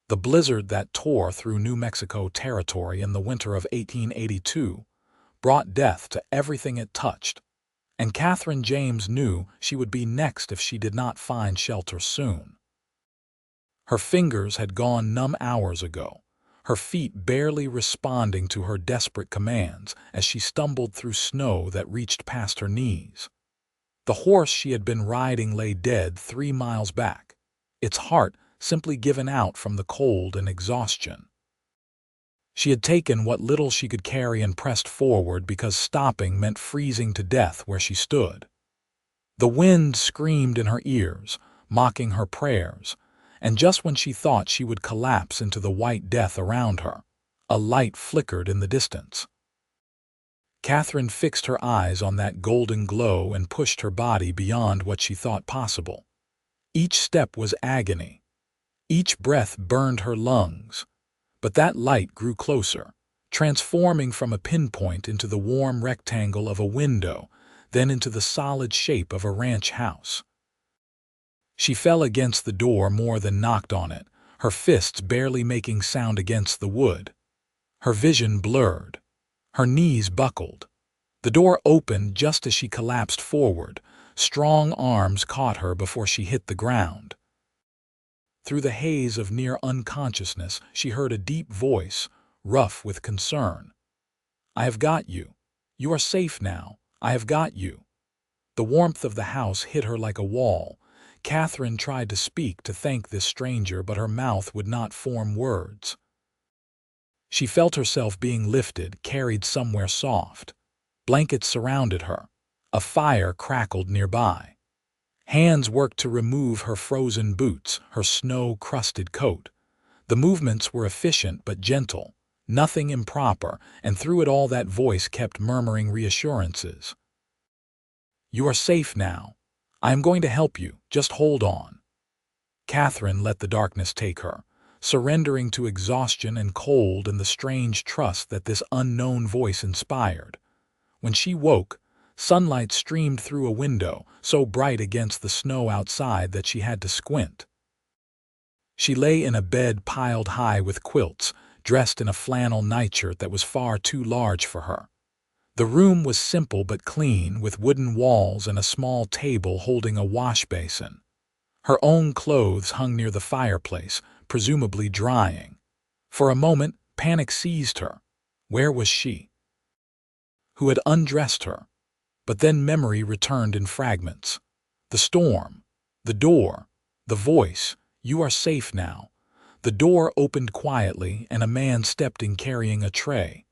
The blizzard that tore through New Mexico territory in the winter of 1882 brought death to everything it touched, and Catherine James knew she would be next if she did not find shelter soon. Her fingers had gone numb hours ago, her feet barely responding to her desperate commands as she stumbled through snow that reached past her knees. The horse she had been riding lay dead 3 miles back, its heart simply given out from the cold and exhaustion. She had taken what little she could carry and pressed forward because stopping meant freezing to death where she stood. The wind screamed in her ears, mocking her prayers, and just when she thought she would collapse into the white death around her, a light flickered in the distance. Catherine fixed her eyes on that golden glow and pushed her body beyond what she thought possible. Each step was agony. Each breath burned her lungs. But that light grew closer, transforming from a pinpoint into the warm rectangle of a window, then into the solid shape of a ranch house. She fell against the door more than knocked on it, her fists barely making sound against the wood. Her vision blurred. Her knees buckled. The door opened just as she collapsed forward. Strong arms caught her before she hit the ground. Through the haze of near unconsciousness, she heard a deep voice, rough with concern. "I have got you. You are safe now. I have got you." The warmth of the house hit her like a wall. Catherine tried to speak to thank this stranger, but her mouth would not form words. She felt herself being lifted, carried somewhere soft. Blankets surrounded her. A fire crackled nearby. Hands worked to remove her frozen boots, her snow-crusted coat. The movements were efficient but gentle, nothing improper, and through it all that voice kept murmuring reassurances. "You are safe now. I am going to help you. Just hold on." Catherine let the darkness take her, surrendering to exhaustion and cold and the strange trust that this unknown voice inspired. When she woke, sunlight streamed through a window, so bright against the snow outside that she had to squint. She lay in a bed piled high with quilts, dressed in a flannel nightshirt that was far too large for her. The room was simple but clean, with wooden walls and a small table holding a wash basin. Her own clothes hung near the fireplace, presumably drying. For a moment, panic seized her. Where was she? Who had undressed her? But then memory returned in fragments. The storm, the door, the voice, "You are safe now." The door opened quietly and a man stepped in carrying a tray.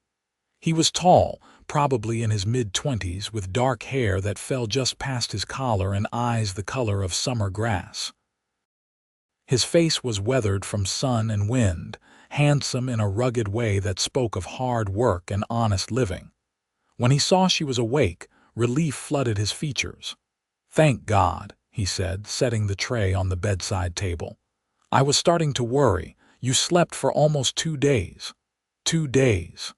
He was tall, probably in his mid-20s, with dark hair that fell just past his collar and eyes the color of summer grass. His face was weathered from sun and wind, handsome in a rugged way that spoke of hard work and honest living. When he saw she was awake, relief flooded his features. "Thank God," he said, setting the tray on the bedside table. "I was starting to worry. You slept for almost 2 days. 2 days."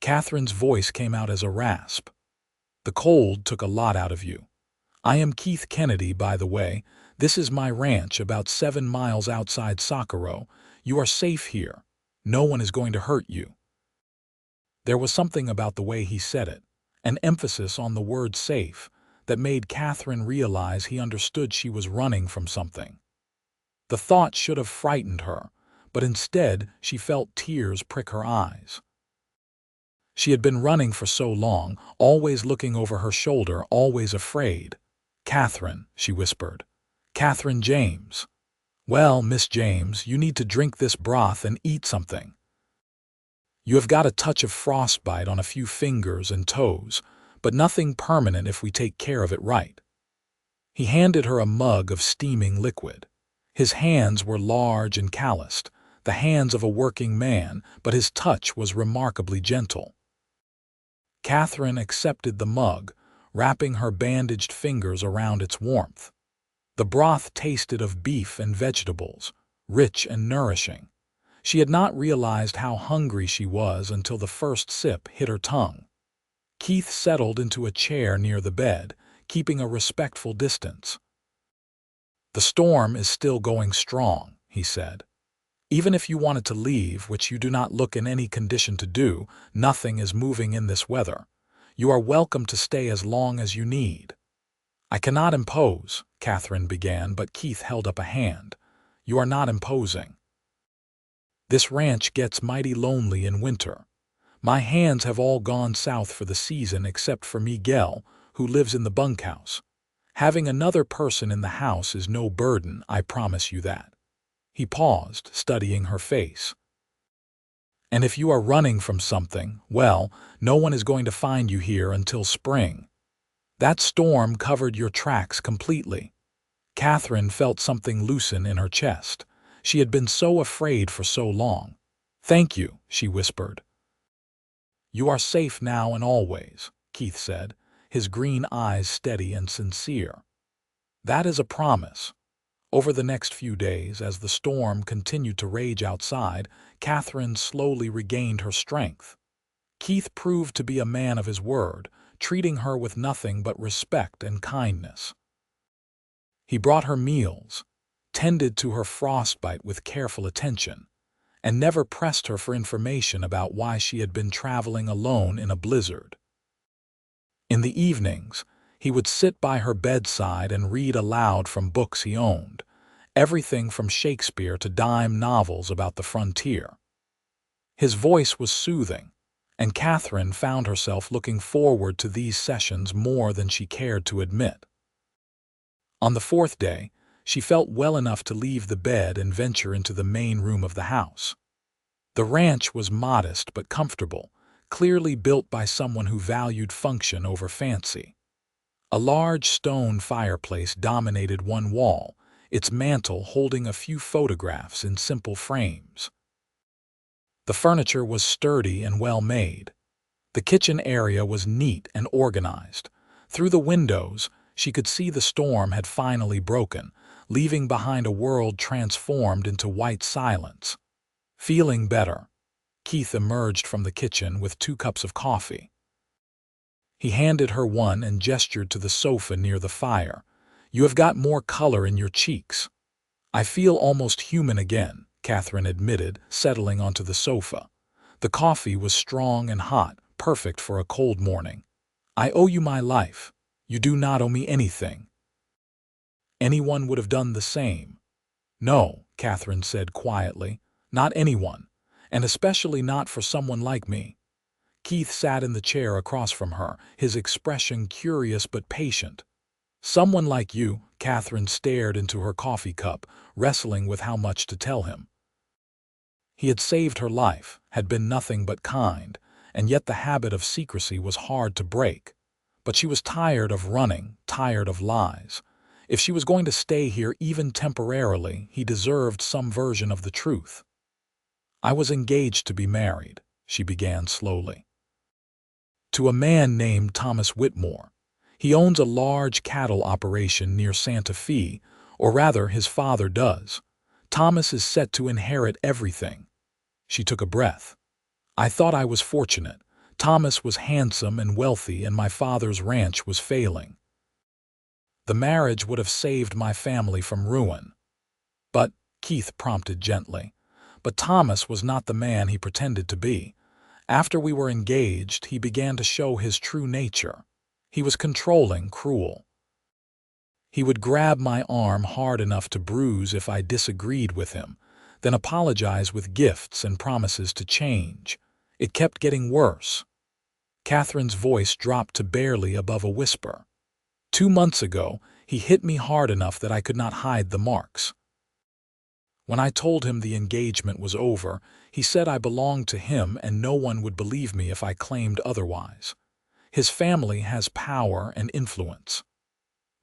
Catherine's voice came out as a rasp. "The cold took a lot out of you. I am Keith Kennedy, by the way. This is my ranch about 7 miles outside Socorro. You are safe here. No one is going to hurt you." There was something about the way he said it, an emphasis on the word safe, that made Catherine realize he understood she was running from something. The thought should have frightened her, but instead she felt tears prick her eyes. She had been running for so long, always looking over her shoulder, always afraid. "Catherine," she whispered. "Catherine James." "Well, Miss James, you need to drink this broth and eat something. You have got a touch of frostbite on a few fingers and toes, but nothing permanent if we take care of it right." He handed her a mug of steaming liquid. His hands were large and calloused, the hands of a working man, but his touch was remarkably gentle. Catherine accepted the mug, wrapping her bandaged fingers around its warmth. The broth tasted of beef and vegetables, rich and nourishing. She had not realized how hungry she was until the first sip hit her tongue. Keith settled into a chair near the bed, keeping a respectful distance. "The storm is still going strong," he said. Even if you wanted to leave, which you do not look in any condition to do, nothing is moving in this weather. You are welcome to stay as long as you need." "I cannot impose," Catherine began, but Keith held up a hand. "You are not imposing. This ranch gets mighty lonely in winter. My hands have all gone south for the season except for Miguel, who lives in the bunkhouse. Having another person in the house is no burden, I promise you that." He paused, studying her face. "And if you are running from something, well, no one is going to find you here until spring. That storm covered your tracks completely." Catherine felt something loosen in her chest. She had been so afraid for so long. "Thank you," she whispered. "You are safe now and always," Keith said, his green eyes steady and sincere. "That is a promise." Over the next few days, as the storm continued to rage outside, Catherine slowly regained her strength. Keith proved to be a man of his word, treating her with nothing but respect and kindness. He brought her meals, tended to her frostbite with careful attention, and never pressed her for information about why she had been traveling alone in a blizzard. In the evenings, he would sit by her bedside and read aloud from books he owned, everything from Shakespeare to dime novels about the frontier. His voice was soothing, and Catherine found herself looking forward to these sessions more than she cared to admit. On the fourth day, she felt well enough to leave the bed and venture into the main room of the house. The ranch was modest but comfortable, clearly built by someone who valued function over fancy. A large stone fireplace dominated one wall, its mantel holding a few photographs in simple frames. The furniture was sturdy and well made. The kitchen area was neat and organized. Through the windows, she could see the storm had finally broken, leaving behind a world transformed into white silence. Feeling better, Keith emerged from the kitchen with 2 cups of coffee. He handed her one and gestured to the sofa near the fire. "You have got more color in your cheeks." "I feel almost human again," Catherine admitted, settling onto the sofa. The coffee was strong and hot, perfect for a cold morning. "I owe you my life. You do not owe me anything." "Anyone would have done the same." "No," Catherine said quietly, "not anyone, and especially not for someone like me." Keith sat in the chair across from her, his expression curious but patient. "Someone like you," Catherine stared into her coffee cup, wrestling with how much to tell him. He had saved her life, had been nothing but kind, and yet the habit of secrecy was hard to break. But she was tired of running, tired of lies. If she was going to stay here even temporarily, he deserved some version of the truth. "I was engaged to be married," she began slowly, "to a man named Thomas Whitmore. He owns a large cattle operation near Santa Fe, or rather his father does. Thomas is set to inherit everything." She took a breath. "I thought I was fortunate. Thomas was handsome and wealthy, and my father's ranch was failing. The marriage would have saved my family from ruin." "But," Keith prompted gently, "but Thomas was not the man he pretended to be. After we were engaged, he began to show his true nature. He was controlling, cruel. He would grab my arm hard enough to bruise if I disagreed with him, then apologize with gifts and promises to change. It kept getting worse." Catherine's voice dropped to barely above a whisper. 2 months ago, he hit me hard enough that I could not hide the marks. When I told him the engagement was over, he said I belonged to him and no one would believe me if I claimed otherwise. His family has power and influence.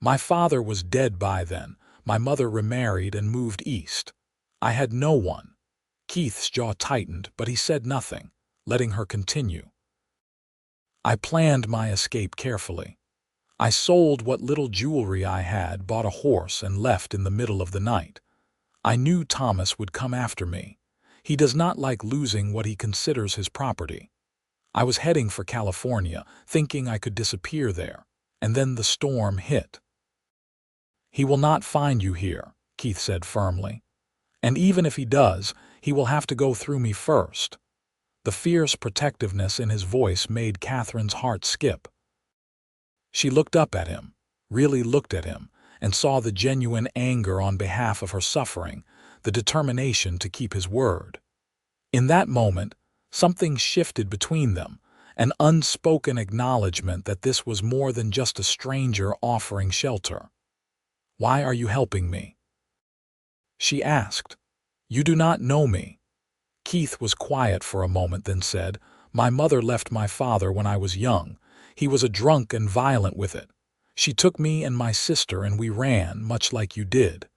My father was dead by then. My mother remarried and moved east. I had no one. Keith's jaw tightened, but he said nothing, letting her continue. "I planned my escape carefully. I sold what little jewelry I had, bought a horse, and left in the middle of the night. I knew Thomas would come after me. He does not like losing what he considers his property. I was heading for California, thinking I could disappear there, and then the storm hit." "He will not find you here," Keith said firmly. "And even if he does, He will have to go through me first." The fierce protectiveness in his voice made Catherine's heart skip. She looked up at him, really looked at him, and saw the genuine anger on behalf of her suffering, the determination to keep his word. In that moment, something shifted between them, an unspoken acknowledgement that this was more than just a stranger offering shelter. "Why are you helping me?" she asked. "You do not know me." Keith was quiet for a moment, then said, "My mother left my father when I was young. He was a drunk and violent with it. She took me and my sister and we ran, much like you did.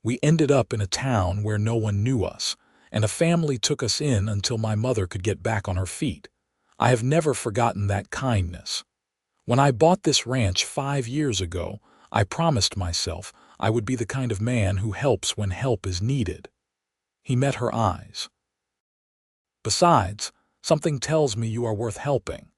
We ended up in a town where no one knew us, and a family took us in until my mother could get back on her feet. I have never forgotten that kindness. When I bought this ranch 5 years ago, I promised myself I would be the kind of man who helps when help is needed." He met her eyes. "Besides, something tells me you are worth helping."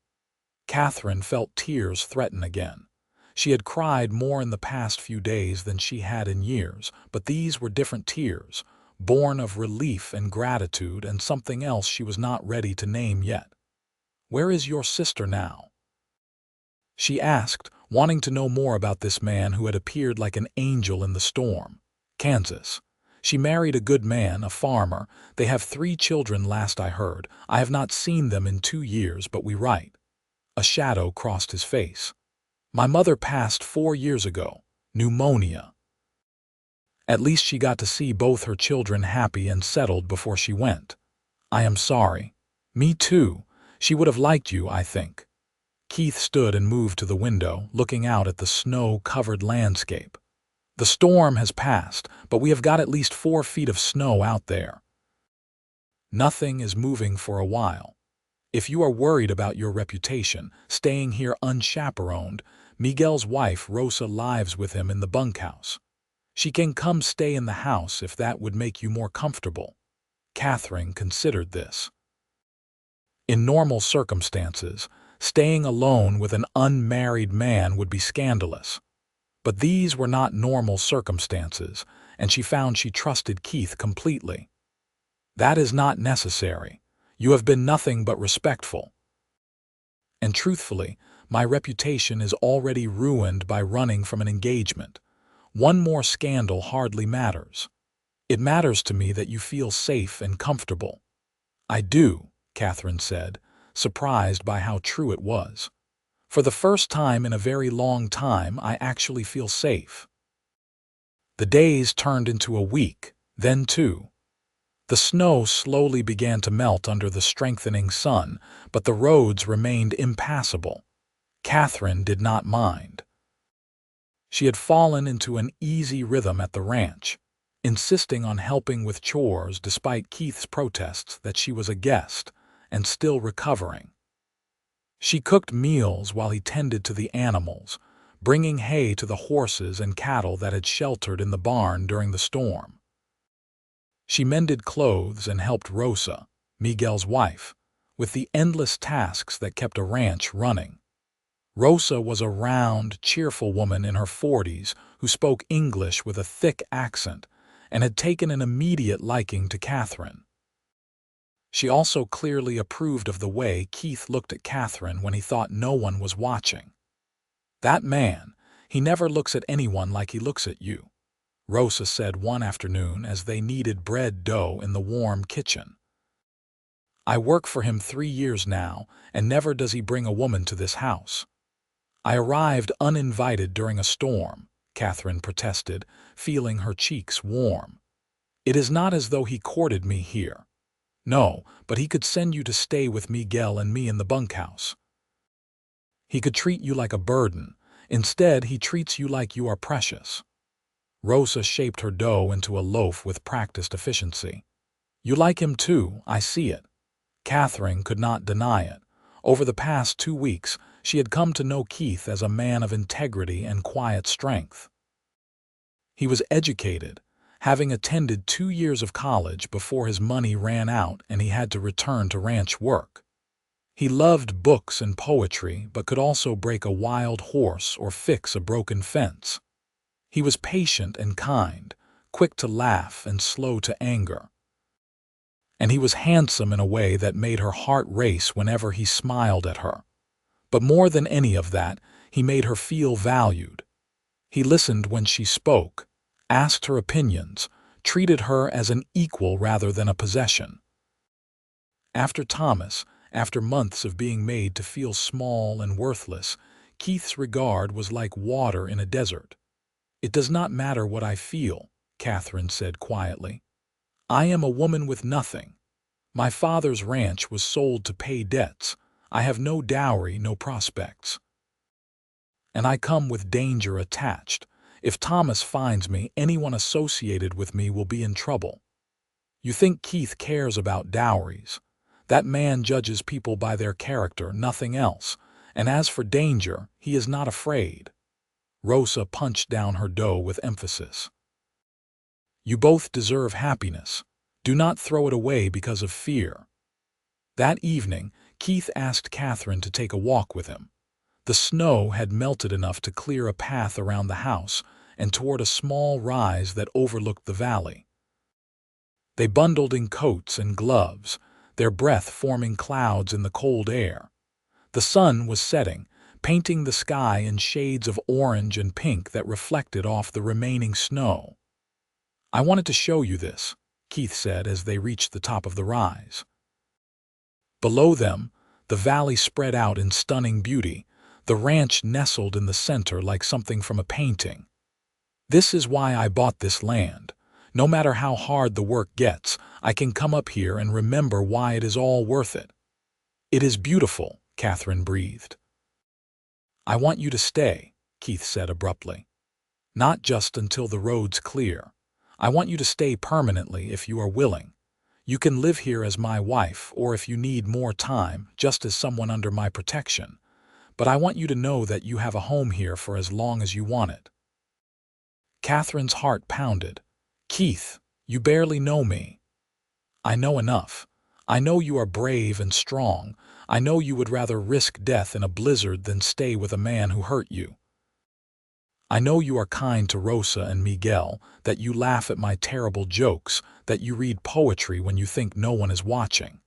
Catherine felt tears threaten again. She had cried more in the past few days than she had in years, but these were different tears, born of relief and gratitude and something else she was not ready to name yet. "Where is your sister now?" she asked, wanting to know more about this man who had appeared like an angel in the storm. "Kansas. She married a good man, a farmer. They have 3 children last I heard. I have not seen them in 2 years, but we write." A shadow crossed his face. "My mother passed 4 years ago. Pneumonia." "At least she got to see both her children happy and settled before she went." "I am sorry." "Me too. She would have liked you, I think." Keith stood and moved to the window, looking out at the snow-covered landscape. "The storm has passed, but we have got at least 4 feet of snow out there. Nothing is moving for a while. If you are worried about your reputation, staying here unchaperoned, Miguel's wife Rosa lives with him in the bunkhouse. She can come stay in the house if that would make you more comfortable." Catherine considered this. In normal circumstances, staying alone with an unmarried man would be scandalous. But these were not normal circumstances, and she found she trusted Keith completely. "That is not necessary. You have been nothing but respectful. And truthfully, my reputation is already ruined by running from an engagement. One more scandal hardly matters. It matters to me that you feel safe and comfortable." "I do," Catherine said, surprised by how true it was. "For the first time in a very long time, I actually feel safe." The days turned into a week, then 2. The snow slowly began to melt under the strengthening sun, but the roads remained impassable. Catherine did not mind. She had fallen into an easy rhythm at the ranch, insisting on helping with chores despite Keith's protests that she was a guest and still recovering. She cooked meals while he tended to the animals, bringing hay to the horses and cattle that had sheltered in the barn during the storm. She mended clothes and helped Rosa, Miguel's wife, with the endless tasks that kept a ranch running. Rosa was a round, cheerful woman in her 40s who spoke English with a thick accent and had taken an immediate liking to Catherine. She also clearly approved of the way Keith looked at Catherine when he thought no one was watching. "That man, he never looks at anyone like he looks at you," Rosa said one afternoon as they kneaded bread dough in the warm kitchen. "I work for him 3 years now, and never does he bring a woman to this house." "I arrived uninvited during a storm," Catherine protested, feeling her cheeks warm. "It is not as though he courted me here." "No, but he could send you to stay with Miguel and me in the bunkhouse. He could treat you like a burden. Instead, he treats you like you are precious." Rosa shaped her dough into a loaf with practiced efficiency. "You like him too, I see it." Catherine could not deny it. Over the past 2 weeks, she had come to know Keith as a man of integrity and quiet strength. He was educated, having attended 2 years of college before his money ran out and he had to return to ranch work. He loved books and poetry, but could also break a wild horse or fix a broken fence. He was patient and kind, quick to laugh and slow to anger. and he was handsome in a way that made her heart race whenever he smiled at her. But more than any of that, he made her feel valued. He listened when she spoke, asked her opinions, treated her as an equal rather than a possession. After Thomas, after months of being made to feel small and worthless, Keith's regard was like water in a desert. "It does not matter what I feel," Catherine said quietly. "I am a woman with nothing. My father's ranch was sold to pay debts. I have no dowry, no prospects. And I come with danger attached. If Thomas finds me, anyone associated with me will be in trouble. You think Keith cares about dowries? That man judges people by their character, nothing else. And as for danger, he is not afraid." Rosa punched down her dough with emphasis. "You both deserve happiness. Do not throw it away because of fear." That evening, Keith asked Catherine to take a walk with him. The snow had melted enough to clear a path around the house and toward a small rise that overlooked the valley. They bundled in coats and gloves, their breath forming clouds in the cold air. The sun was setting, painting the sky in shades of orange and pink that reflected off the remaining snow. "I wanted to show you this," Keith said as they reached the top of the rise. Below them, the valley spread out in stunning beauty, the ranch nestled in the center like something from a painting. "This is why I bought this land. No matter how hard the work gets, I can come up here and remember why it is all worth it." "It is beautiful," Catherine breathed. "I want you to stay," Keith said abruptly. "Not just until the road's clear. I want you to stay permanently if you are willing. You can live here as my wife, or if you need more time, just as someone under my protection. But I want you to know that you have a home here for as long as you want it." Catherine's heart pounded. "Keith, you barely know me." "I know enough. I know you are brave and strong. I know you would rather risk death in a blizzard than stay with a man who hurt you. I know you are kind to Rosa and Miguel, that you laugh at my terrible jokes, that you read poetry when you think no one is watching."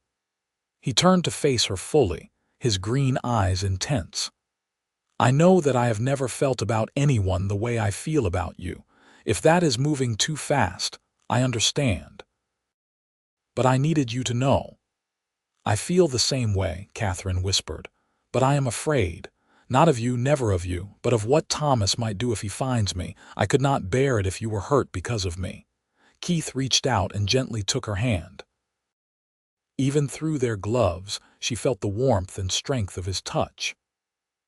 He turned to face her fully, his green eyes intense. "I know that I have never felt about anyone the way I feel about you. If that is moving too fast, I understand. But I needed you to know." "I feel the same way," Catherine whispered. "But I am afraid. Not of you, never of you, but of what Thomas might do if he finds me. I could not bear it if you were hurt because of me." Keith reached out and gently took her hand. Even through their gloves, she felt the warmth and strength of his touch.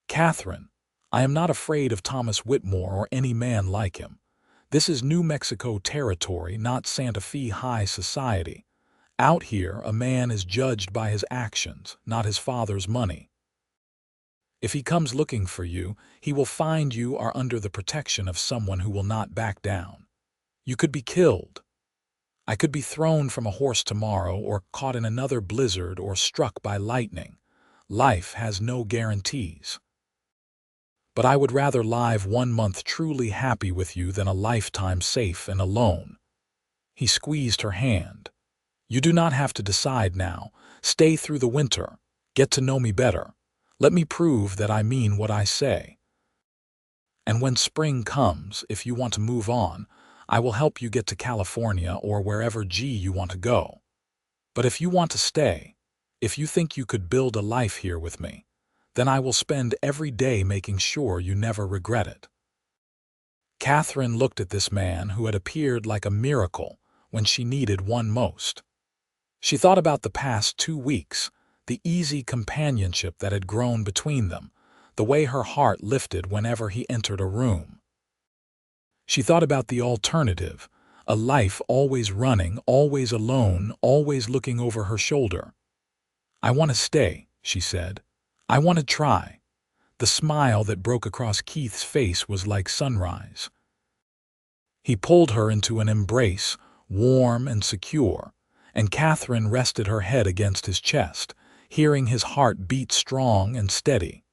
"Catherine, I am not afraid of Thomas Whitmore or any man like him. This is New Mexico territory, not Santa Fe high society. Out here, a man is judged by his actions, not his father's money. If he comes looking for you, he will find you are under the protection of someone who will not back down. You could be killed. I could be thrown from a horse tomorrow, or caught in another blizzard, or struck by lightning. Life has no guarantees. But I would rather live 1 month truly happy with you than a lifetime safe and alone." He squeezed her hand. "You do not have to decide now. Stay through the winter. Get to know me better. Let me prove that I mean what I say. And when spring comes, if you want to move on, I will help you get to California or wherever you want to go. But if you want to stay, if you think you could build a life here with me, then I will spend every day making sure you never regret it." Catherine looked at this man who had appeared like a miracle when she needed one most. She thought about the past 2 weeks, the easy companionship that had grown between them, the way her heart lifted whenever he entered a room. She thought about the alternative, a life always running, always alone, always looking over her shoulder. "I want to stay," she said. "I want to try." The smile that broke across Keith's face was like sunrise. He pulled her into an embrace, warm and secure, and Catherine rested her head against his chest, hearing his heart beat strong and steady.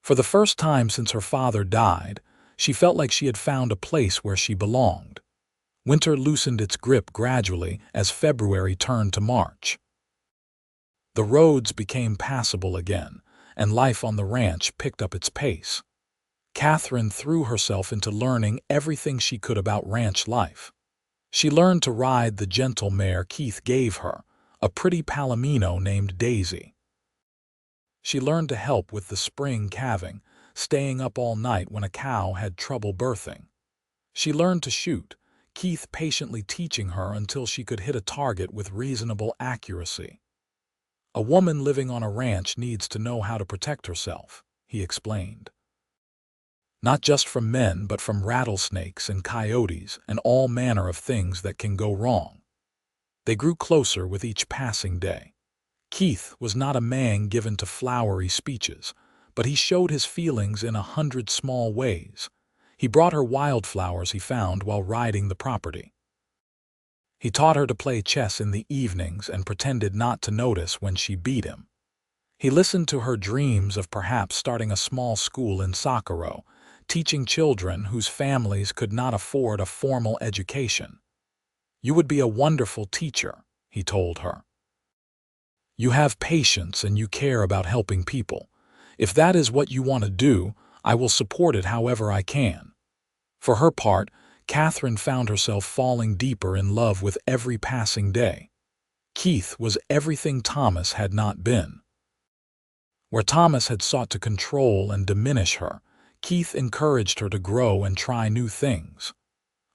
For the first time since her father died, she felt like she had found a place where she belonged. Winter loosened its grip gradually as February turned to March. The roads became passable again, and life on the ranch picked up its pace. Catherine threw herself into learning everything she could about ranch life. She learned to ride the gentle mare Keith gave her, a pretty palomino named Daisy. She learned to help with the spring calving, staying up all night when a cow had trouble birthing. She learned to shoot, Keith patiently teaching her until she could hit a target with reasonable accuracy. A woman living on a ranch needs to know how to protect herself, he explained. Not just from men, but from rattlesnakes and coyotes and all manner of things that can go wrong. They grew closer with each passing day. Keith was not a man given to flowery speeches, but he showed his feelings in 100 small ways. He brought her wildflowers he found while riding the property. He taught her to play chess in the evenings and pretended not to notice when she beat him. He listened to her dreams of perhaps starting a small school in Socorro, teaching children whose families could not afford a formal education. "You would be a wonderful teacher," he told her. "You have patience and you care about helping people. If that is what you want to do, I will support it however I can." For her part, Catherine found herself falling deeper in love with every passing day. Keith was everything Thomas had not been. Where Thomas had sought to control and diminish her, Keith encouraged her to grow and try new things.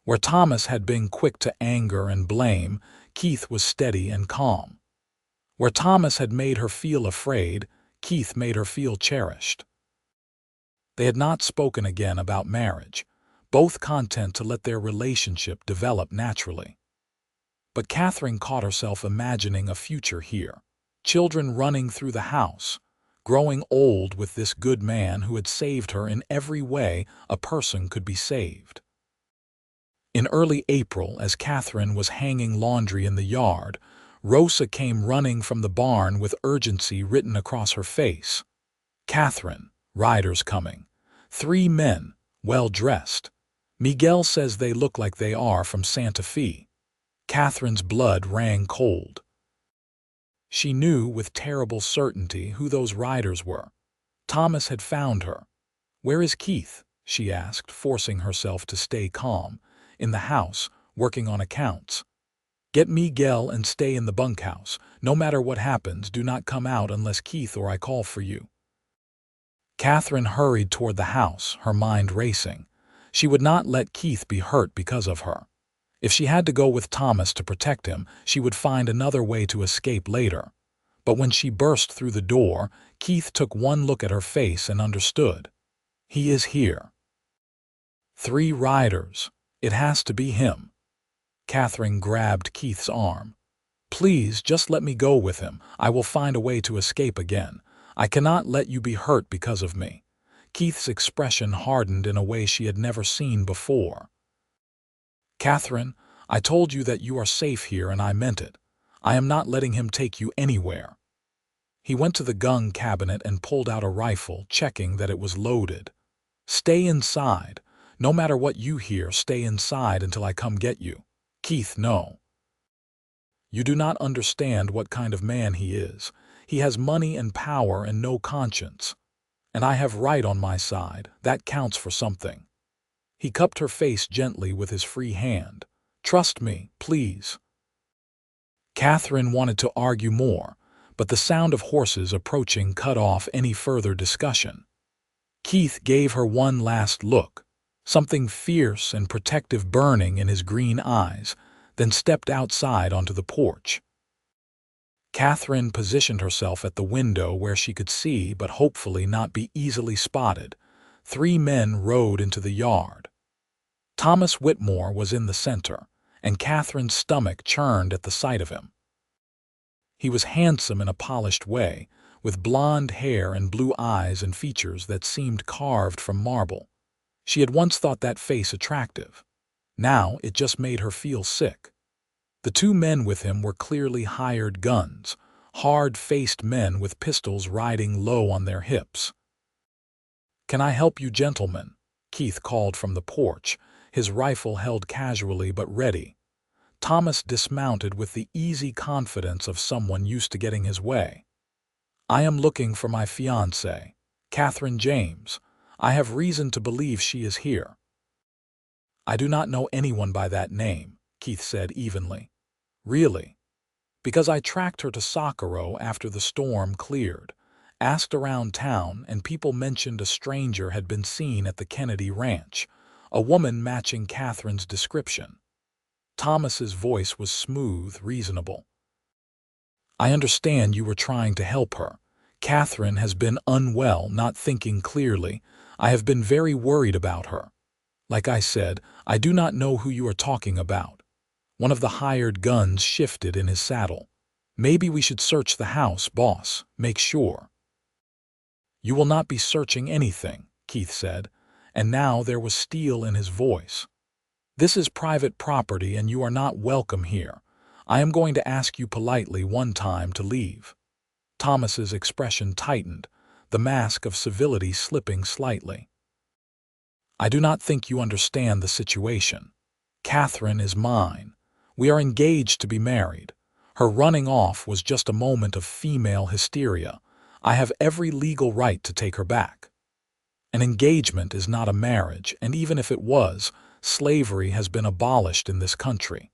Where Thomas had been quick to anger and blame, Keith was steady and calm. Where Thomas had made her feel afraid, Keith made her feel cherished. They had not spoken again about marriage, both content to let their relationship develop naturally. But Catherine caught herself imagining a future here, children running through the house, growing old with this good man who had saved her in every way a person could be saved. In early April, as Catherine was hanging laundry in the yard, Rosa came running from the barn with urgency written across her face. "Catherine, riders coming. 3 men, well-dressed. Miguel says they look like they are from Santa Fe." Catherine's blood ran cold. She knew with terrible certainty who those riders were. Thomas had found her. "Where is Keith?" she asked, forcing herself to stay calm. "In the house, working on accounts." "Get Miguel and stay in the bunkhouse. No matter what happens, do not come out unless Keith or I call for you." Catherine hurried toward the house, her mind racing. She would not let Keith be hurt because of her. If she had to go with Thomas to protect him, she would find another way to escape later. But when she burst through the door, Keith took one look at her face and understood. He is here. 3 riders. It has to be him. Catherine grabbed Keith's arm. "Please, just let me go with him. I will find a way to escape again. I cannot let you be hurt because of me." Keith's expression hardened in a way she had never seen before. "Catherine, I told you that you are safe here and I meant it. I am not letting him take you anywhere." He went to the gun cabinet and pulled out a rifle, checking that it was loaded. "Stay inside. No matter what you hear, stay inside until I come get you." "Keith, no. You do not understand what kind of man he is. He has money and power and no conscience. And I have right on my side. That counts for something." He cupped her face gently with his free hand. "Trust me, please." Catherine wanted to argue more, but the sound of horses approaching cut off any further discussion. Keith gave her one last look, something fierce and protective burning in his green eyes, then stepped outside onto the porch. Catherine positioned herself at the window where she could see but hopefully not be easily spotted. 3 men rode into the yard. Thomas Whitmore was in the center, and Catherine's stomach churned at the sight of him. He was handsome in a polished way, with blonde hair and blue eyes and features that seemed carved from marble. She had once thought that face attractive. Now it just made her feel sick. The 2 men with him were clearly hired guns, hard-faced men with pistols riding low on their hips. "Can I help you, gentlemen?" Keith called from the porch, his rifle held casually but ready. Thomas dismounted with the easy confidence of someone used to getting his way. "I am looking for my fiancée, Catherine James. I have reason to believe she is here." "I do not know anyone by that name," Keith said evenly. "Really?" "Because I tracked her to Socorro after the storm cleared, asked around town, and people mentioned a stranger had been seen at the Kennedy Ranch, a woman matching Catherine's description." Thomas's voice was smooth, reasonable. "I understand you were trying to help her. Catherine has been unwell, not thinking clearly. I have been very worried about her. Like I said, I do not know who you are talking about." One of the hired guns shifted in his saddle. "Maybe we should search the house, boss. Make sure." "You will not be searching anything," Keith said, and now there was steel in his voice. "This is private property and you are not welcome here. I am going to ask you politely one time to leave." Thomas's expression tightened, the mask of civility slipping slightly. "I do not think you understand the situation. Catherine is mine. We are engaged to be married. Her running off was just a moment of female hysteria. I have every legal right to take her back. An engagement is not a marriage, and even if it was, slavery has been abolished in this country.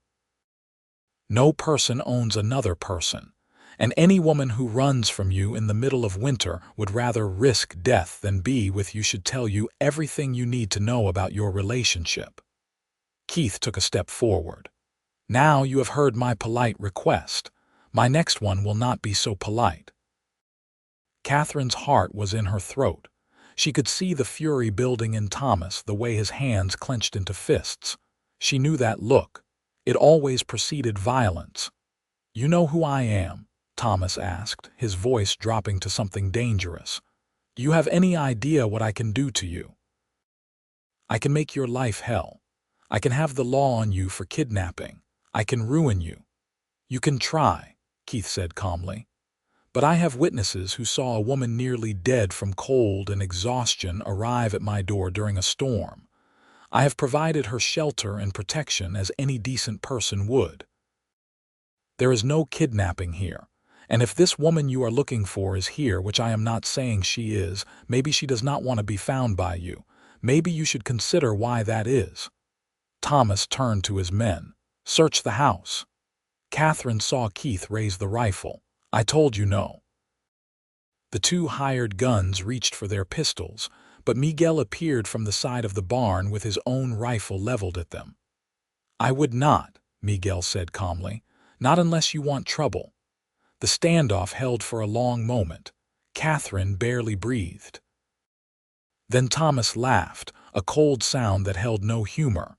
No person owns another person, and any woman who runs from you in the middle of winter would rather risk death than be with you. Should tell you everything you need to know about your relationship." Keith took a step forward. "Now you have heard my polite request. My next one will not be so polite." Catherine's heart was in her throat. She could see the fury building in Thomas, the way his hands clenched into fists. She knew that look. It always preceded violence. "You know who I am?" Thomas asked, his voice dropping to something dangerous. "Do you have any idea what I can do to you?" "I can make your life hell. I can have the law on you for kidnapping. I can ruin you." "You can try," Keith said calmly. "But I have witnesses who saw a woman nearly dead from cold and exhaustion arrive at my door during a storm. I have provided her shelter and protection as any decent person would. There is no kidnapping here, and if this woman you are looking for is here, which I am not saying she is, maybe she does not want to be found by you. Maybe you should consider why that is." Thomas turned to his men. "Search the house." Catherine saw Keith raise the rifle. "I told you no." The two hired guns reached for their pistols, but Miguel appeared from the side of the barn with his own rifle leveled at them. "I would not," Miguel said calmly. "Not unless you want trouble." The standoff held for a long moment. Catherine barely breathed. Then Thomas laughed, a cold sound that held no humor.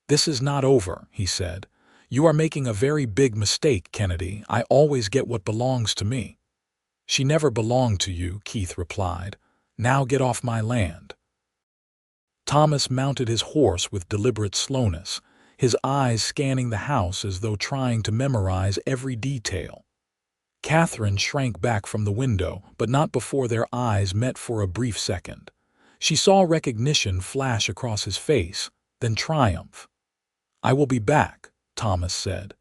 "This is not over," he said. "You are making a very big mistake, Kennedy. I always get what belongs to me." "She never belonged to you," Keith replied. "Now get off my land." Thomas mounted his horse with deliberate slowness, his eyes scanning the house as though trying to memorize every detail. Catherine shrank back from the window, but not before their eyes met for a brief second. She saw recognition flash across his face, then triumph. "I will be back," Thomas said.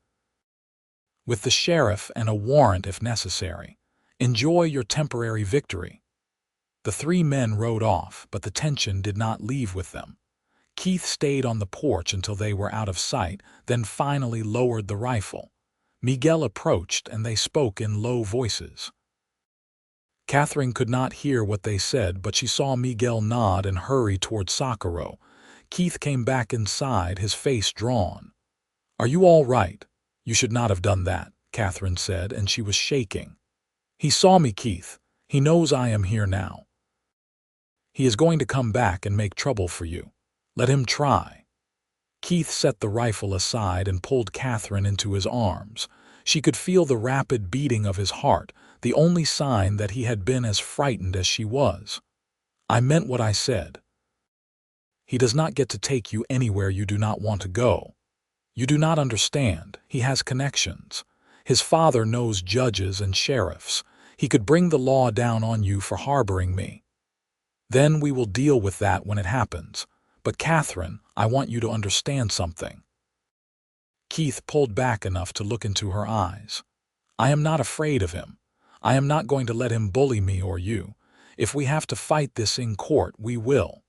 "With the sheriff and a warrant if necessary. Enjoy your temporary victory." The three men rode off, but the tension did not leave with them. Keith stayed on the porch until they were out of sight, then finally lowered the rifle. Miguel approached, and they spoke in low voices. Catherine could not hear what they said, but she saw Miguel nod and hurry toward Socorro. Keith came back inside, his face drawn. "Are you all right?" "You should not have done that," Catherine said, and she was shaking. "He saw me, Keith. He knows I am here now. He is going to come back and make trouble for you. Let him try." Keith set the rifle aside and pulled Catherine into his arms. She could feel the rapid beating of his heart, the only sign that he had been as frightened as she was. "I meant what I said. He does not get to take you anywhere you do not want to go. You do not understand. He has connections. His father knows judges and sheriffs. He could bring the law down on you for harboring me. Then we will deal with that when it happens. But Catherine, I want you to understand something. Keith pulled back enough to look into her eyes. I am not afraid of him. I am not going to let him bully me or you. If we have to fight this in court, we will.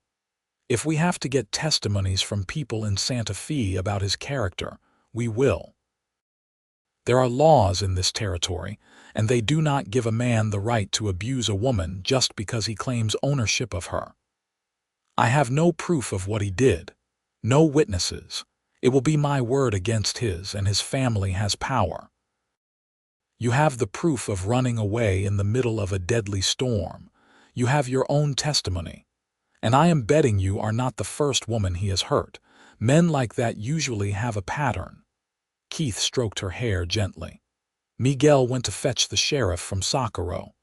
If we have to get testimonies from people in Santa Fe about his character, we will. There are laws in this territory, and they do not give a man the right to abuse a woman just because he claims ownership of her. I have no proof of what he did, no witnesses. It will be my word against his, and his family has power. You have the proof of running away in the middle of a deadly storm. You have your own testimony. And I am betting you are not the first woman he has hurt. Men like that usually have a pattern. Keith stroked her hair gently. Miguel went to fetch the sheriff from Socorro.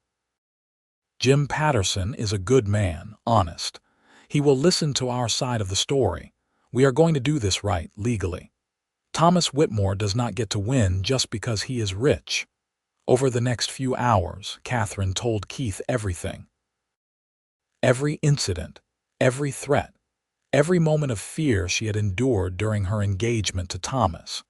Jim Patterson is a good man, honest. He will listen to our side of the story. We are going to do this right, legally. Thomas Whitmore does not get to win just because he is rich. Over the next few hours, Catherine told Keith everything. Every incident, every threat, every moment of fear she had endured during her engagement to Thomas.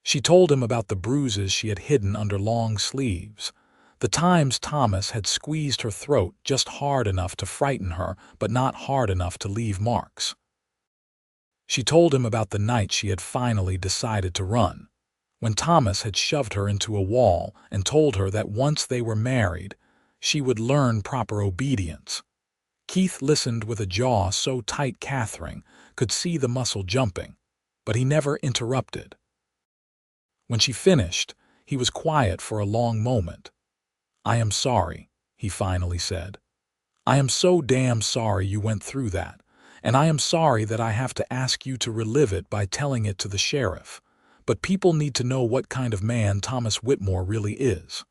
She told him about the bruises she had hidden under long sleeves, the times Thomas had squeezed her throat just hard enough to frighten her, but not hard enough to leave marks. She told him about the night she had finally decided to run, when Thomas had shoved her into a wall and told her that once they were married, she would learn proper obedience. Keith listened with a jaw so tight Catherine could see the muscle jumping, but he never interrupted. When she finished, he was quiet for a long moment. I am sorry, he finally said. I am so damn sorry you went through that, and I am sorry that I have to ask you to relive it by telling it to the sheriff, but people need to know what kind of man Thomas Whitmore really is.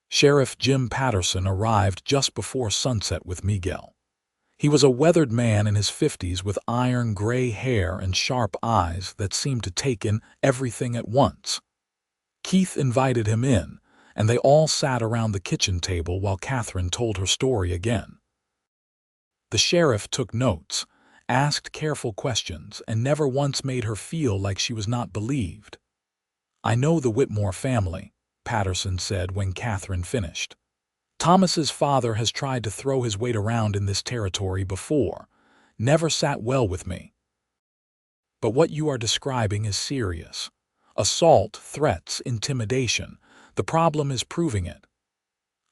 Sheriff Jim Patterson arrived just before sunset with Miguel. He was a weathered man in his 50s with iron gray hair and sharp eyes that seemed to take in everything at once. Keith invited him in, and they all sat around the kitchen table while Catherine told her story again. The sheriff took notes, asked careful questions, and never once made her feel like she was not believed. I know the Whitmore family, Patterson said when Catherine finished. Thomas's father has tried to throw his weight around in this territory before, never sat well with me. But what you are describing is serious. Assault, threats, intimidation. The problem is proving it.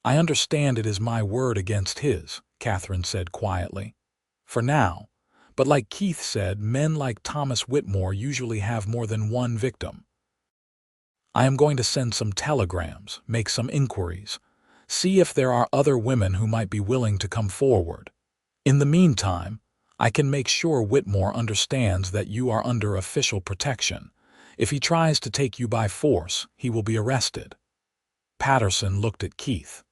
I understand it is my word against his, Catherine said quietly. For now. But like Keith said, men like Thomas Whitmore usually have more than one victim. I am going to send some telegrams, make some inquiries. See if there are other women who might be willing to come forward. In the meantime, I can make sure Whitmore understands that you are under official protection. If he tries to take you by force, he will be arrested. Patterson looked at Keith.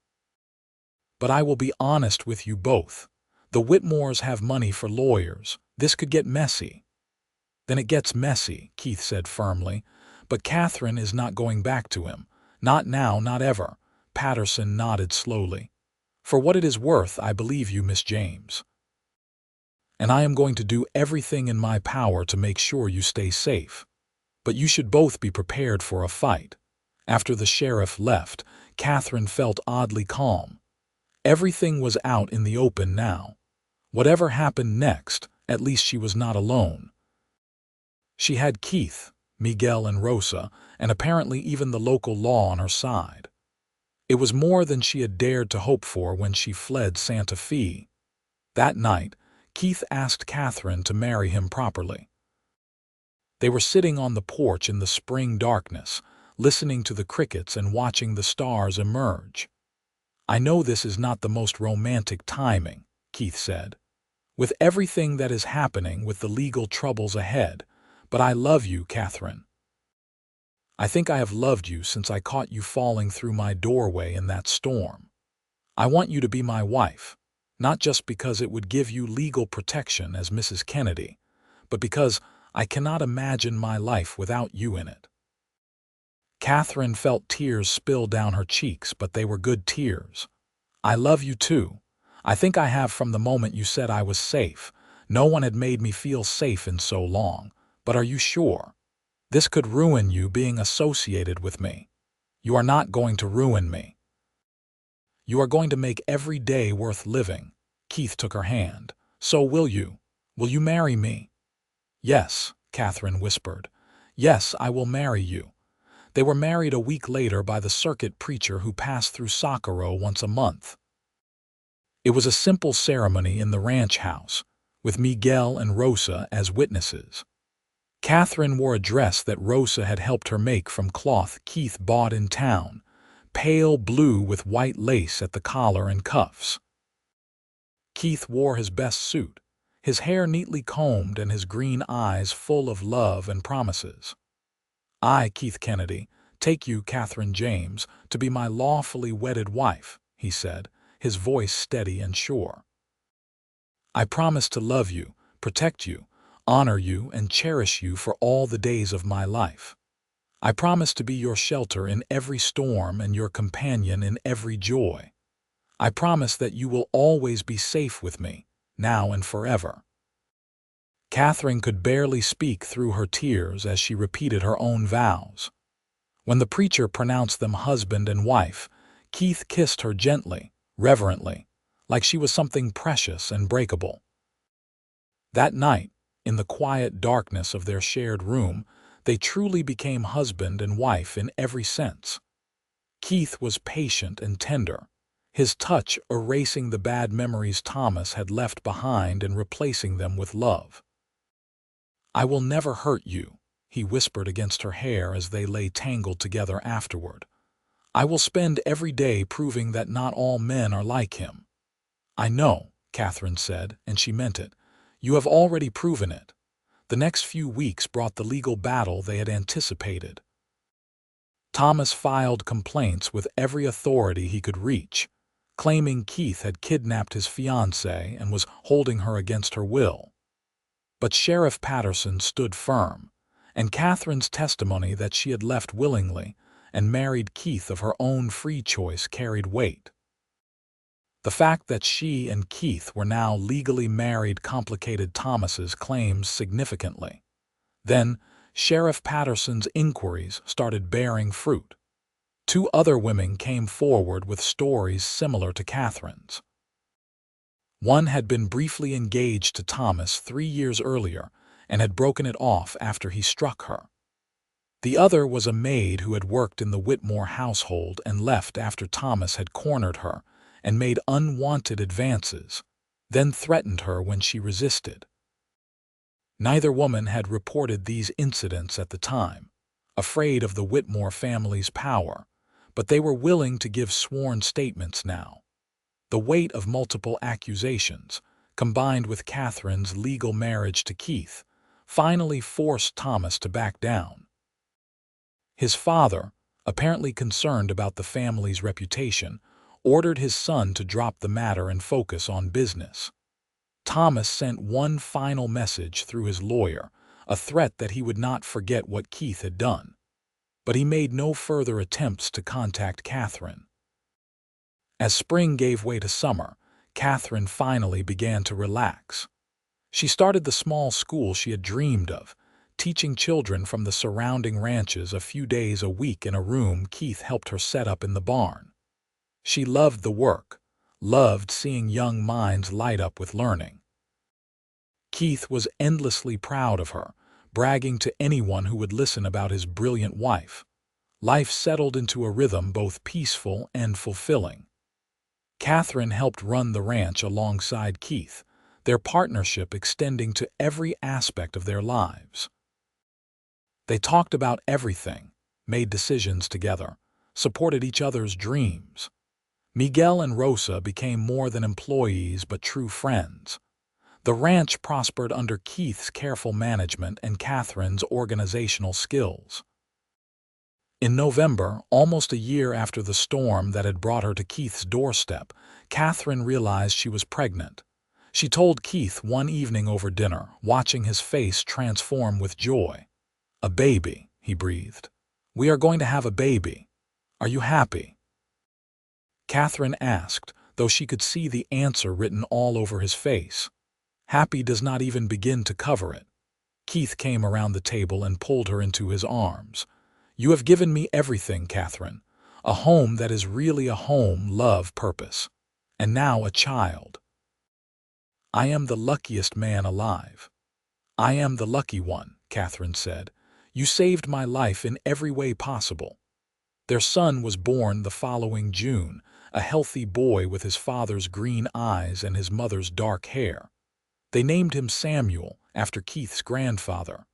But I will be honest with you both. The Whitmores have money for lawyers. This could get messy. Then it gets messy, Keith said firmly. But Catherine is not going back to him. Not now, not ever. Patterson nodded slowly. For what it is worth, I believe you, Miss James. And I am going to do everything in my power to make sure you stay safe. But you should both be prepared for a fight. After the sheriff left, Catherine felt oddly calm. Everything was out in the open now. Whatever happened next, at least she was not alone. She had Keith, Miguel and Rosa, and apparently even the local law on her side. It was more than she had dared to hope for when she fled Santa Fe. That night, Keith asked Catherine to marry him properly. They were sitting on the porch in the spring darkness, listening to the crickets and watching the stars emerge. I know this is not the most romantic timing, Keith said, with everything that is happening with the legal troubles ahead, but I love you, Catherine. I think I have loved you since I caught you falling through my doorway in that storm. I want you to be my wife, not just because it would give you legal protection as Mrs. Kennedy, but because I cannot imagine my life without you in it. Catherine felt tears spill down her cheeks, but they were good tears. I love you too. I think I have from the moment you said I was safe, No one had made me feel safe in so long. But are you sure? This could ruin you being associated with me. You are not going to ruin me. You are going to make every day worth living. Keith took her hand. So will you? Will you marry me? Yes, Catherine whispered. Yes, I will marry you. They were married a week later by the circuit preacher who passed through Socorro once a month. It was a simple ceremony in the ranch house, with Miguel and Rosa as witnesses. Catherine wore a dress that Rosa had helped her make from cloth Keith bought in town, pale blue with white lace at the collar and cuffs. Keith wore his best suit, his hair neatly combed and his green eyes full of love and promises. I, Keith Kennedy, take you, Catherine James, to be my lawfully wedded wife, he said, his voice steady and sure. I promise to love you, protect you, honor you, and cherish you for all the days of my life. I promise to be your shelter in every storm and your companion in every joy. I promise that you will always be safe with me, now and forever. Catherine could barely speak through her tears as she repeated her own vows. When the preacher pronounced them husband and wife, Keith kissed her gently, reverently, like she was something precious and breakable. That night, in the quiet darkness of their shared room, they truly became husband and wife in every sense. Keith was patient and tender, his touch erasing the bad memories Thomas had left behind and replacing them with love. I will never hurt you, he whispered against her hair as they lay tangled together afterward. I will spend every day proving that not all men are like him. I know, Catherine said, and she meant it. You have already proven it. The next few weeks brought the legal battle they had anticipated. Thomas filed complaints with every authority he could reach, claiming Keith had kidnapped his fiancée and was holding her against her will. But Sheriff Patterson stood firm, and Catherine's testimony that she had left willingly and married Keith of her own free choice carried weight. The fact that she and Keith were now legally married complicated Thomas's claims significantly. Then, Sheriff Patterson's inquiries started bearing fruit. 2 other women came forward with stories similar to Catherine's. One had been briefly engaged to Thomas 3 years earlier and had broken it off after he struck her. The other was a maid who had worked in the Whitmore household and left after Thomas had cornered her and made unwanted advances, then threatened her when she resisted. Neither woman had reported these incidents at the time, afraid of the Whitmore family's power, but they were willing to give sworn statements now. The weight of multiple accusations, combined with Catherine's legal marriage to Keith, finally forced Thomas to back down. His father, apparently concerned about the family's reputation, ordered his son to drop the matter and focus on business. Thomas sent one final message through his lawyer, a threat that he would not forget what Keith had done. But he made no further attempts to contact Catherine. As spring gave way to summer, Catherine finally began to relax. She started the small school she had dreamed of, teaching children from the surrounding ranches a few days a week in a room Keith helped her set up in the barn. She loved the work, loved seeing young minds light up with learning. Keith was endlessly proud of her, bragging to anyone who would listen about his brilliant wife. Life settled into a rhythm both peaceful and fulfilling. Catherine helped run the ranch alongside Keith, their partnership extending to every aspect of their lives. They talked about everything, made decisions together, supported each other's dreams. Miguel and Rosa became more than employees but true friends. The ranch prospered under Keith's careful management and Catherine's organizational skills. In November, almost a year after the storm that had brought her to Keith's doorstep, Catherine realized she was pregnant. She told Keith one evening over dinner, watching his face transform with joy. "A baby," he breathed. "We are going to have a baby. Are you happy?" Catherine asked, though she could see the answer written all over his face. Happy does not even begin to cover it. Keith came around the table and pulled her into his arms. You have given me everything, Catherine. A home that is really a home, love, purpose. And now a child. I am the luckiest man alive. I am the lucky one, Catherine said. You saved my life in every way possible. Their son was born the following June, a healthy boy with his father's green eyes and his mother's dark hair. They named him Samuel, after Keith's grandfather.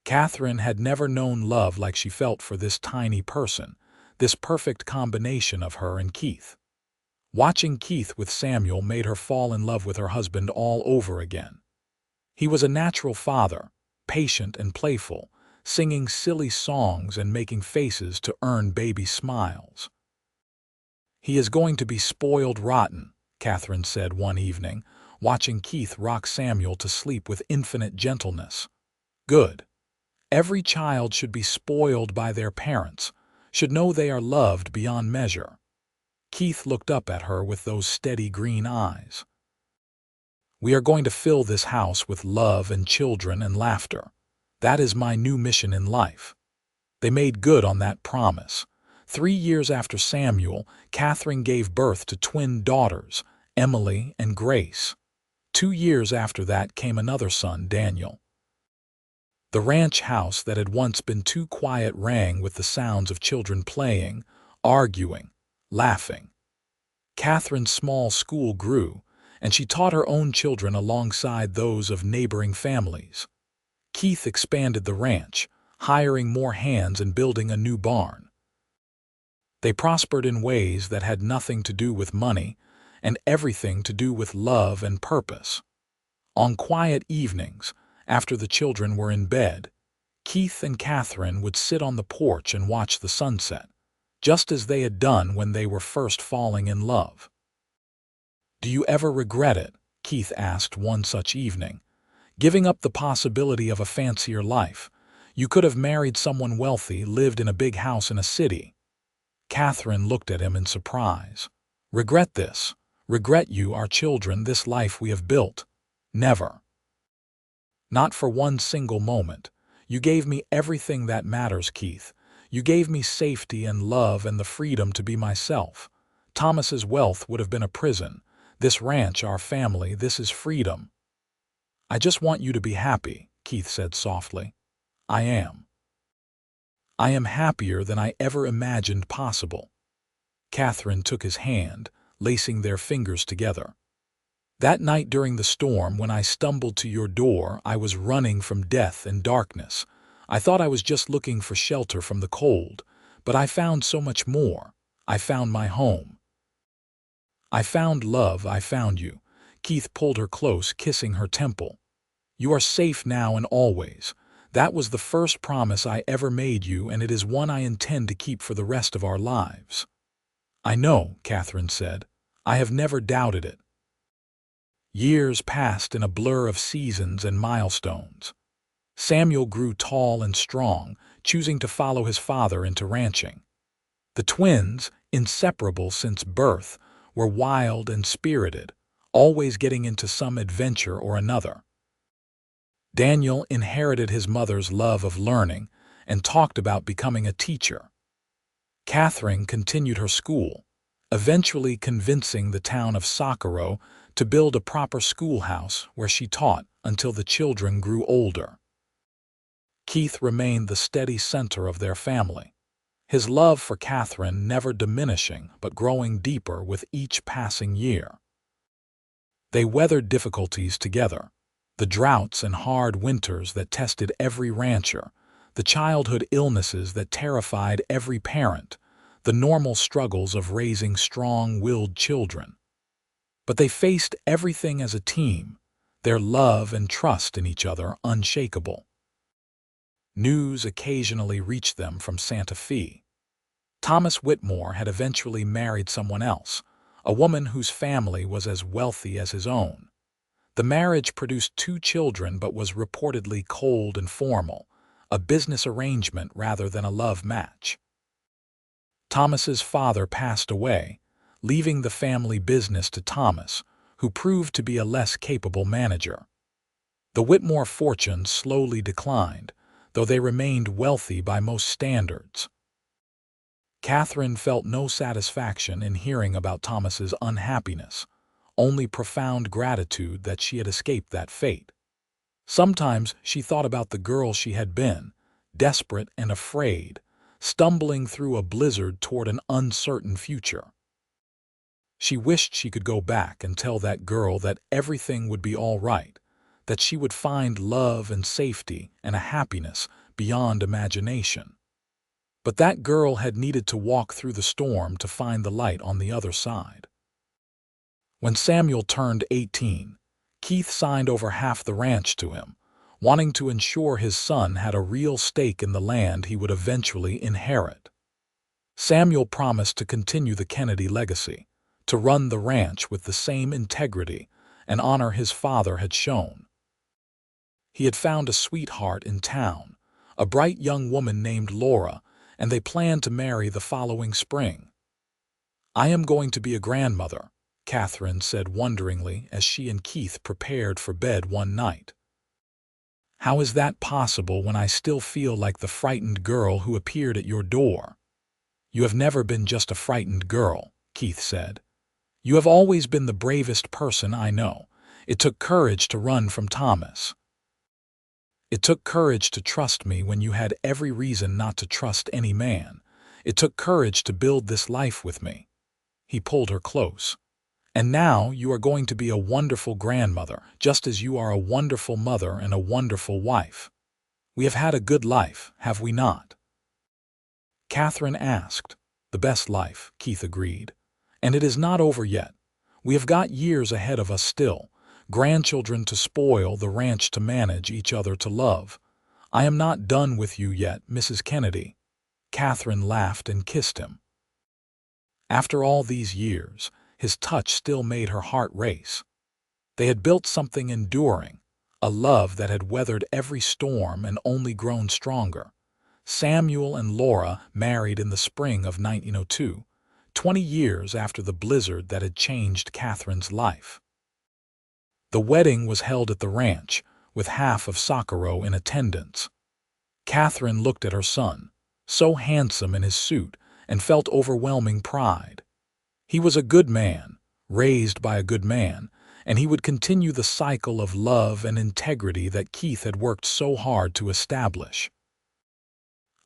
Catherine had never known love like she felt for this tiny person, this perfect combination of her and Keith. Watching Keith with Samuel made her fall in love with her husband all over again. He was a natural father, patient and playful, singing silly songs and making faces to earn baby smiles. He is going to be spoiled rotten, Catherine said one evening, watching Keith rock Samuel to sleep with infinite gentleness. Good. Every child should be spoiled by their parents, should know they are loved beyond measure. Keith looked up at her with those steady green eyes. We are going to fill this house with love and children and laughter. That is my new mission in life. They made good on that promise. 3 years after Samuel, Catherine gave birth to twin daughters, Emily and Grace. 2 years after that came another son, Daniel. The ranch house that had once been too quiet rang with the sounds of children playing, arguing, laughing. Catherine's small school grew, and she taught her own children alongside those of neighboring families. Keith expanded the ranch, hiring more hands and building a new barn. They prospered in ways that had nothing to do with money and everything to do with love and purpose. On quiet evenings, after the children were in bed, Keith and Catherine would sit on the porch and watch the sunset, just as they had done when they were first falling in love. Do you ever regret it? Keith asked one such evening. Giving up the possibility of a fancier life. You could have married someone wealthy, lived in a big house in a city. Catherine looked at him in surprise. Regret this? Regret you, our children, this life we have built? Never. Not for one single moment. You gave me everything that matters, Keith. You gave me safety and love and the freedom to be myself. Thomas's wealth would have been a prison. This ranch, our family, this is freedom. I just want you to be happy, Keith said softly. I am. I am happier than I ever imagined possible. Catherine took his hand, lacing their fingers together. That night during the storm, when I stumbled to your door, I was running from death and darkness. I thought I was just looking for shelter from the cold, but I found so much more. I found my home. I found love, I found you. Keith pulled her close, kissing her temple. You are safe now and always. That was the first promise I ever made you, and it is one I intend to keep for the rest of our lives. I know, Catherine said. I have never doubted it. Years passed in a blur of seasons and milestones. Samuel grew tall and strong, choosing to follow his father into ranching. The twins, inseparable since birth, were wild and spirited, always getting into some adventure or another. Daniel inherited his mother's love of learning and talked about becoming a teacher. Catherine continued her school, eventually convincing the town of Socorro to build a proper schoolhouse where she taught until the children grew older. Keith remained the steady center of their family, his love for Catherine never diminishing but growing deeper with each passing year. They weathered difficulties together, the droughts and hard winters that tested every rancher, the childhood illnesses that terrified every parent, the normal struggles of raising strong-willed children. But they faced everything as a team, their love and trust in each other unshakable. News occasionally reached them from Santa Fe. Thomas Whitmore had eventually married someone else, a woman whose family was as wealthy as his own. The marriage produced 2 children but was reportedly cold and formal, a business arrangement rather than a love match. Thomas's father passed away, leaving the family business to Thomas, who proved to be a less capable manager. The Whitmore fortune slowly declined, though they remained wealthy by most standards. Catherine felt no satisfaction in hearing about Thomas's unhappiness, only profound gratitude that she had escaped that fate. Sometimes she thought about the girl she had been, desperate and afraid, stumbling through a blizzard toward an uncertain future. She wished she could go back and tell that girl that everything would be all right, that she would find love and safety and a happiness beyond imagination. But that girl had needed to walk through the storm to find the light on the other side. When Samuel turned 18, Keith signed over half the ranch to him, wanting to ensure his son had a real stake in the land he would eventually inherit. Samuel promised to continue the Kennedy legacy, to run the ranch with the same integrity and honor his father had shown. He had found a sweetheart in town, a bright young woman named Laura, and they planned to marry the following spring. "I am going to be a grandmother," Catherine said wonderingly as she and Keith prepared for bed one night. "How is that possible when I still feel like the frightened girl who appeared at your door?" "You have never been just a frightened girl," Keith said. "You have always been the bravest person I know. It took courage to run from Thomas. It took courage to trust me when you had every reason not to trust any man. It took courage to build this life with me." He pulled her close. "And now you are going to be a wonderful grandmother, just as you are a wonderful mother and a wonderful wife. We have had a good life, have we not?" Catherine asked. "The best life," Keith agreed. "And it is not over yet. We have got years ahead of us still. Grandchildren to spoil, the ranch to manage, each other to love. I am not done with you yet, Mrs. Kennedy." Catherine laughed and kissed him. After all these years, his touch still made her heart race. They had built something enduring, a love that had weathered every storm and only grown stronger. Samuel and Laura married in the spring of 1902, 20 years after the blizzard that had changed Catherine's life. The wedding was held at the ranch, with half of Socorro in attendance. Catherine looked at her son, so handsome in his suit, and felt overwhelming pride. He was a good man, raised by a good man, and he would continue the cycle of love and integrity that Keith had worked so hard to establish.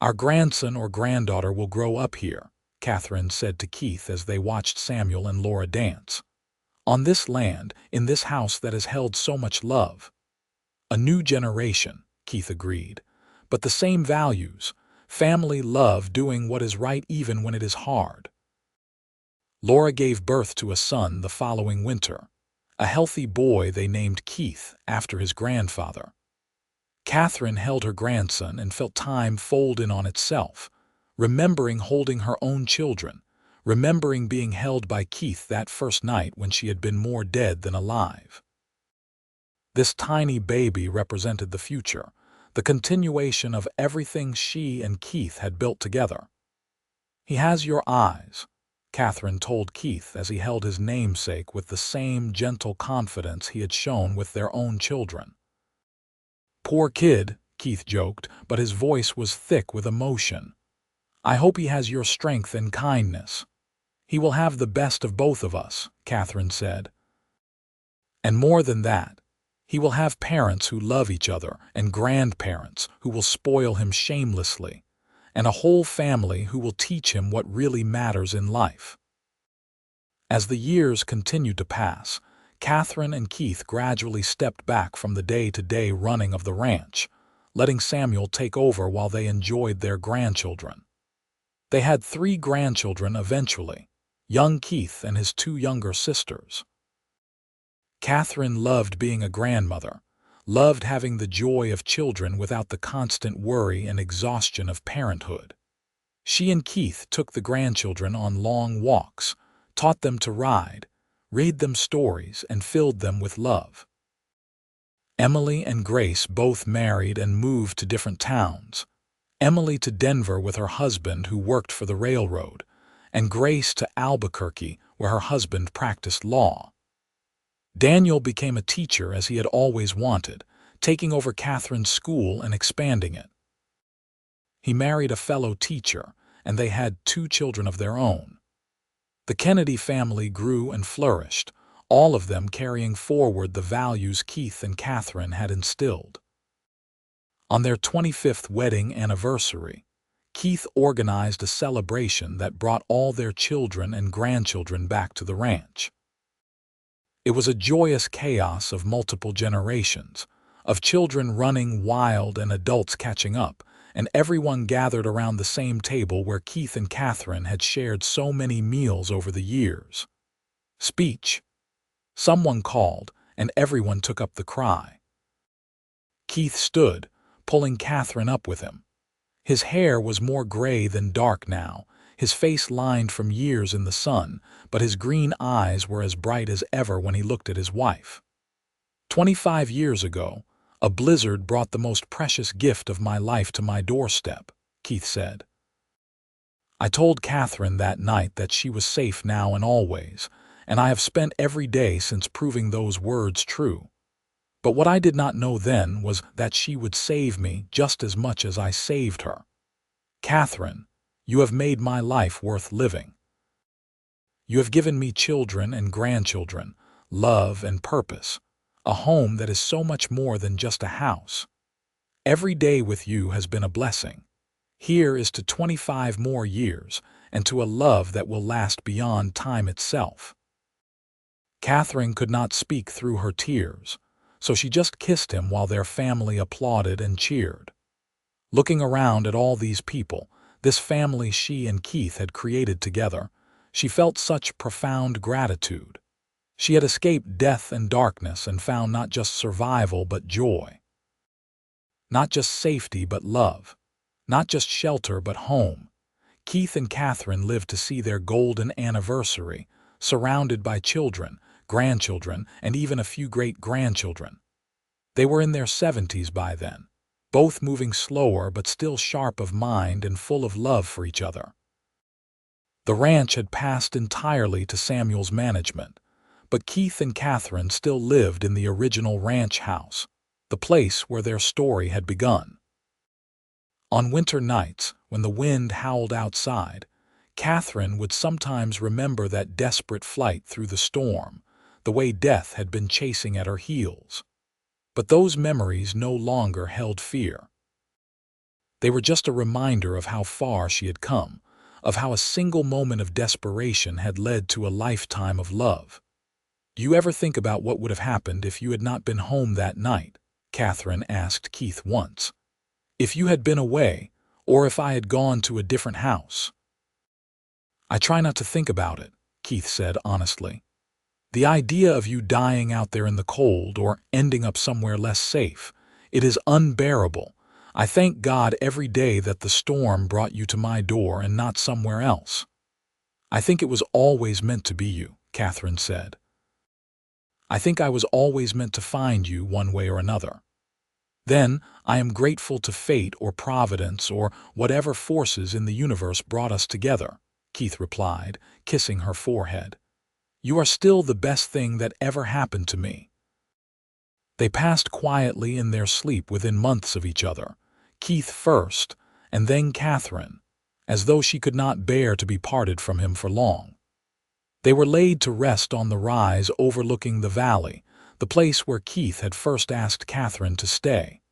"Our grandson or granddaughter will grow up here," Catherine said to Keith as they watched Samuel and Laura dance. "On this land, in this house that has held so much love." "A new generation," Keith agreed, "but the same values, family love, doing what is right even when it is hard." Laura gave birth to a son the following winter, a healthy boy they named Keith after his grandfather. Catherine held her grandson and felt time fold in on itself, remembering holding her own children, remembering being held by Keith that first night when she had been more dead than alive. This tiny baby represented the future, the continuation of everything she and Keith had built together. "He has your eyes," Catherine told Keith as he held his namesake with the same gentle confidence he had shown with their own children. "Poor kid," Keith joked, but his voice was thick with emotion. "I hope he has your strength and kindness." "He will have the best of both of us," Catherine said. "And more than that, he will have parents who love each other and grandparents who will spoil him shamelessly, and a whole family who will teach him what really matters in life." As the years continued to pass, Catherine and Keith gradually stepped back from the day-to-day running of the ranch, letting Samuel take over while they enjoyed their grandchildren. They had 3 grandchildren eventually, young Keith and his 2 younger sisters. Catherine loved being a grandmother, loved having the joy of children without the constant worry and exhaustion of parenthood. She and Keith took the grandchildren on long walks, taught them to ride, read them stories, and filled them with love. Emily and Grace both married and moved to different towns. Emily to Denver with her husband who worked for the railroad, and Grace to Albuquerque where her husband practiced law. Daniel became a teacher as he had always wanted, taking over Catherine's school and expanding it. He married a fellow teacher, and they had 2 children of their own. The Kennedy family grew and flourished, all of them carrying forward the values Keith and Catherine had instilled. On their 25th wedding anniversary, Keith organized a celebration that brought all their children and grandchildren back to the ranch. It was a joyous chaos of multiple generations, of children running wild and adults catching up, and everyone gathered around the same table where Keith and Catherine had shared so many meals over the years. Speech. Someone called, and everyone took up the cry. Keith stood, pulling Catherine up with him. His hair was more gray than dark now, his face lined from years in the sun, but his green eyes were as bright as ever when he looked at his wife. 25 years ago, a blizzard brought the most precious gift of my life to my doorstep, Keith said. I told Catherine that night that she was safe now and always, and I have spent every day since proving those words true. But what I did not know then was that she would save me just as much as I saved her. Catherine, you have made my life worth living. You have given me children and grandchildren, love and purpose, a home that is so much more than just a house. Every day with you has been a blessing. Here is to 25 more years and to a love that will last beyond time itself. Catherine could not speak through her tears, so she just kissed him while their family applauded and cheered. Looking around at all these people, this family she and Keith had created together, she felt such profound gratitude. She had escaped death and darkness and found not just survival but joy. Not just safety but love. Not just shelter but home. Keith and Catherine lived to see their golden anniversary, surrounded by children, grandchildren, and even a few great-grandchildren. They were in their 70s by then, both moving slower but still sharp of mind and full of love for each other. The ranch had passed entirely to Samuel's management, but Keith and Catherine still lived in the original ranch house, the place where their story had begun. On winter nights, when the wind howled outside, Catherine would sometimes remember that desperate flight through the storm, the way death had been chasing at her heels. But those memories no longer held fear. They were just a reminder of how far she had come, of how a single moment of desperation had led to a lifetime of love. Do you ever think about what would have happened if you had not been home that night? Catherine asked Keith once. If you had been away, or if I had gone to a different house? I try not to think about it, Keith said honestly. The idea of you dying out there in the cold or ending up somewhere less safe, it is unbearable. I thank God every day that the storm brought you to my door and not somewhere else. I think it was always meant to be you, Catherine said. I think I was always meant to find you one way or another. Then I am grateful to fate or providence or whatever forces in the universe brought us together, Keith replied, kissing her forehead. You are still the best thing that ever happened to me. They passed quietly in their sleep within months of each other, Keith first, and then Catherine, as though she could not bear to be parted from him for long. They were laid to rest on the rise overlooking the valley, the place where Keith had first asked Catherine to stay.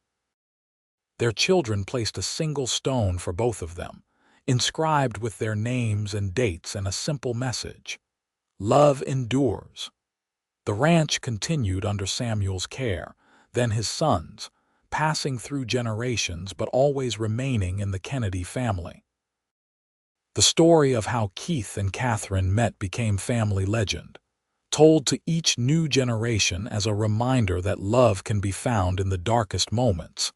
Their children placed a single stone for both of them, inscribed with their names and dates and a simple message. Love endures. The ranch continued under Samuel's care, then his sons, passing through generations but always remaining in the Kennedy family. The story of how Keith and Catherine met became family legend, told to each new generation as a reminder that love can be found in the darkest moments,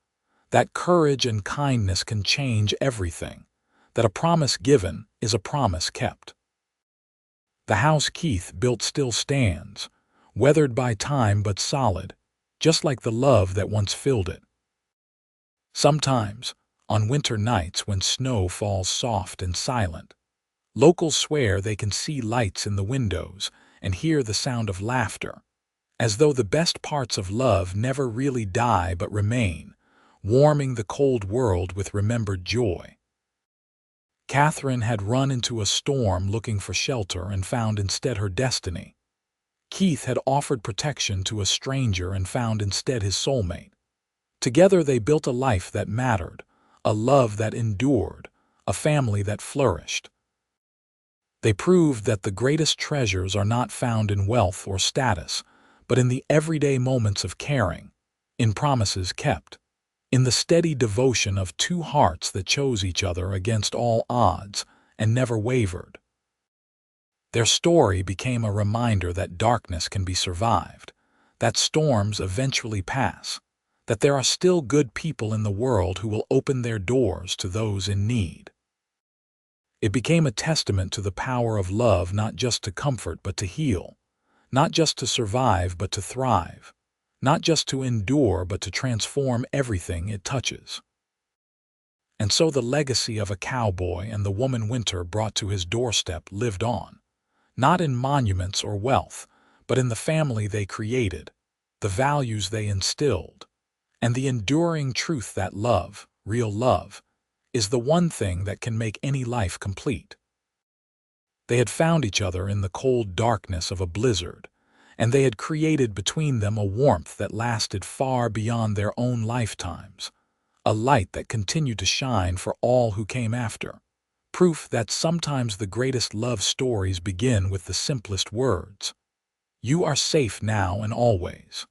that courage and kindness can change everything, that a promise given is a promise kept. The house Keith built still stands, weathered by time but solid, just like the love that once filled it. Sometimes, on winter nights when snow falls soft and silent, locals swear they can see lights in the windows and hear the sound of laughter, as though the best parts of love never really die but remain, warming the cold world with remembered joy. Catherine had run into a storm looking for shelter and found instead her destiny. Keith had offered protection to a stranger and found instead his soulmate. Together they built a life that mattered, a love that endured, a family that flourished. They proved that the greatest treasures are not found in wealth or status, but in the everyday moments of caring, in promises kept, in the steady devotion of two hearts that chose each other against all odds and never wavered. Their story became a reminder that darkness can be survived, that storms eventually pass, that there are still good people in the world who will open their doors to those in need. It became a testament to the power of love, not just to comfort but to heal, not just to survive but to thrive, not just to endure but to transform everything it touches. And so the legacy of a cowboy and the woman Winter brought to his doorstep lived on, not in monuments or wealth, but in the family they created, the values they instilled, and the enduring truth that love, real love, is the one thing that can make any life complete. They had found each other in the cold darkness of a blizzard, and they had created between them a warmth that lasted far beyond their own lifetimes, a light that continued to shine for all who came after. Proof that sometimes the greatest love stories begin with the simplest words. You are safe now and always.